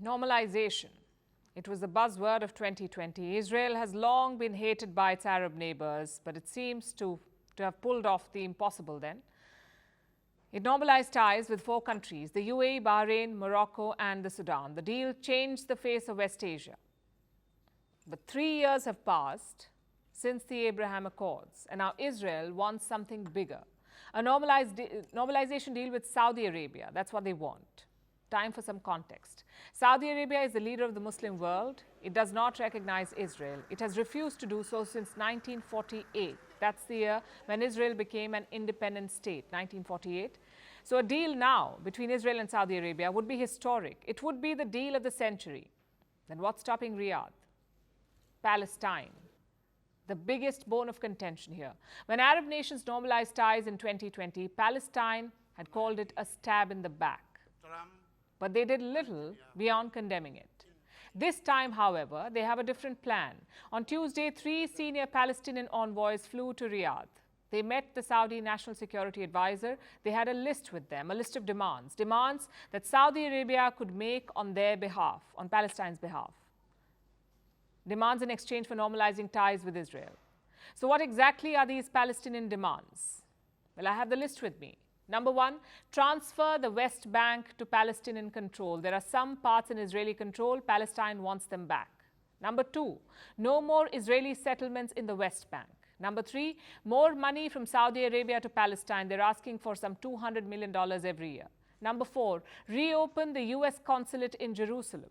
Normalization. It was the buzzword of 2020. Israel has long been hated by its Arab neighbors, but it seems to have pulled off the impossible then. It normalized ties with 4 countries, the UAE, Bahrain, Morocco and the Sudan. The deal changed the face of West Asia. But 3 years have passed since the Abraham Accords, and now Israel wants something bigger. A normalization deal with Saudi Arabia. That's what they want. Time for some context. Saudi Arabia is the leader of the Muslim world. It does not recognize Israel. It has refused to do so since 1948. That's the year when Israel became an independent state, 1948. So a deal now between Israel and Saudi Arabia would be historic. It would be the deal of the century. Then what's stopping Riyadh? Palestine. The biggest bone of contention here. When Arab nations normalized ties in 2020, Palestine had called it a stab in the back. But they did little beyond condemning it. This time, however, they have a different plan. On Tuesday, 3 senior Palestinian envoys flew to Riyadh. They met the Saudi National Security Advisor. They had a list with them, a list of demands that Saudi Arabia could make on their behalf, on Palestine's behalf. Demands in exchange for normalizing ties with Israel. So what exactly are these Palestinian demands? Well, I have the list with me. Number 1, transfer the West Bank to Palestinian control. There are some parts in Israeli control. Palestine wants them back. Number 2, no more Israeli settlements in the West Bank. Number 3, more money from Saudi Arabia to Palestine. They're asking for some $200 million every year. Number 4, reopen the U.S. consulate in Jerusalem.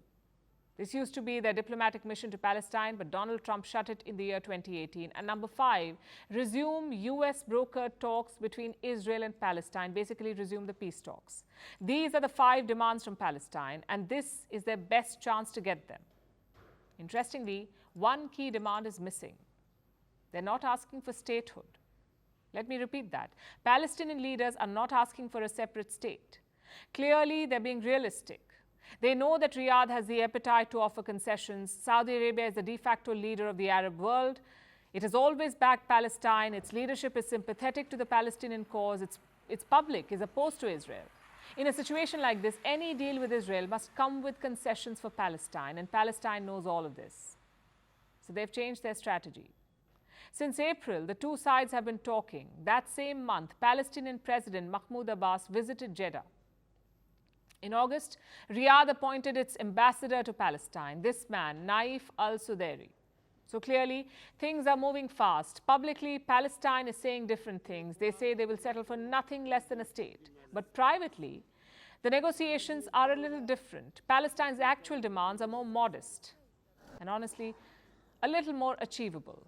This used to be their diplomatic mission to Palestine, but Donald Trump shut it in the year 2018. And number 5, resume U.S. brokered talks between Israel and Palestine, basically resume the peace talks. These are the 5 demands from Palestine, and this is their best chance to get them. Interestingly, one key demand is missing. They're not asking for statehood. Let me repeat that. Palestinian leaders are not asking for a separate state. Clearly, they're being realistic. They know that Riyadh has the appetite to offer concessions. Saudi Arabia is the de facto leader of the Arab world. It has always backed Palestine. Its leadership is sympathetic to the Palestinian cause. Its public is opposed to Israel. In a situation like this, any deal with Israel must come with concessions for Palestine, and Palestine knows all of this. So they've changed their strategy. Since April, the 2 sides have been talking. That same month, Palestinian President Mahmoud Abbas visited Jeddah. In August, Riyadh appointed its ambassador to Palestine, this man, Naif al-Sudairi. So clearly, things are moving fast. Publicly, Palestine is saying different things. They say they will settle for nothing less than a state. But privately, the negotiations are a little different. Palestine's actual demands are more modest and honestly, a little more achievable.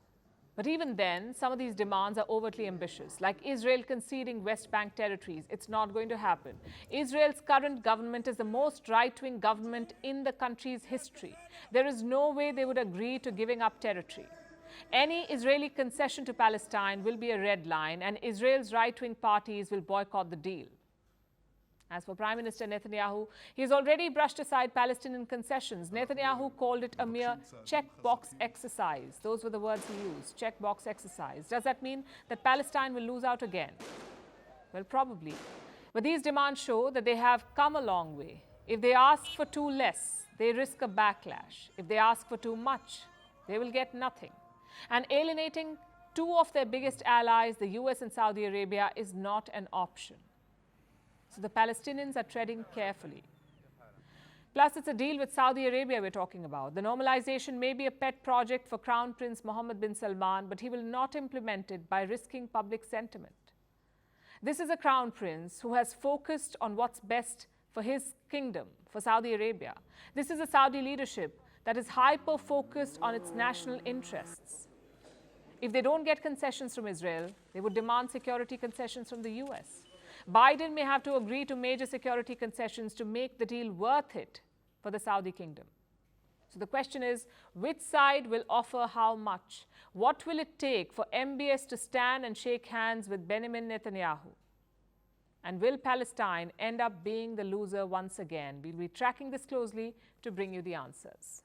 But even then, some of these demands are overtly ambitious, like Israel conceding West Bank territories. It's not going to happen. Israel's current government is the most right-wing government in the country's history. There is no way they would agree to giving up territory. Any Israeli concession to Palestine will be a red line, and Israel's right-wing parties will boycott the deal. As for Prime Minister Netanyahu, he has already brushed aside Palestinian concessions. Netanyahu called it a mere checkbox exercise. Those were the words he used, checkbox exercise. Does that mean that Palestine will lose out again? Well, probably. But these demands show that they have come a long way. If they ask for too less, they risk a backlash. If they ask for too much, they will get nothing. And alienating 2 of their biggest allies, the US and Saudi Arabia, is not an option. So the Palestinians are treading carefully. Plus, it's a deal with Saudi Arabia we're talking about. The normalization may be a pet project for Crown Prince Mohammed bin Salman, but he will not implement it by risking public sentiment. This is a Crown Prince who has focused on what's best for his kingdom, for Saudi Arabia. This is a Saudi leadership that is hyper-focused on its national interests. If they don't get concessions from Israel, they would demand security concessions from the US. Biden may have to agree to major security concessions to make the deal worth it for the Saudi kingdom. So the question is, which side will offer how much? What will it take for MBS to stand and shake hands with Benjamin Netanyahu? And will Palestine end up being the loser once again? We'll be tracking this closely to bring you the answers.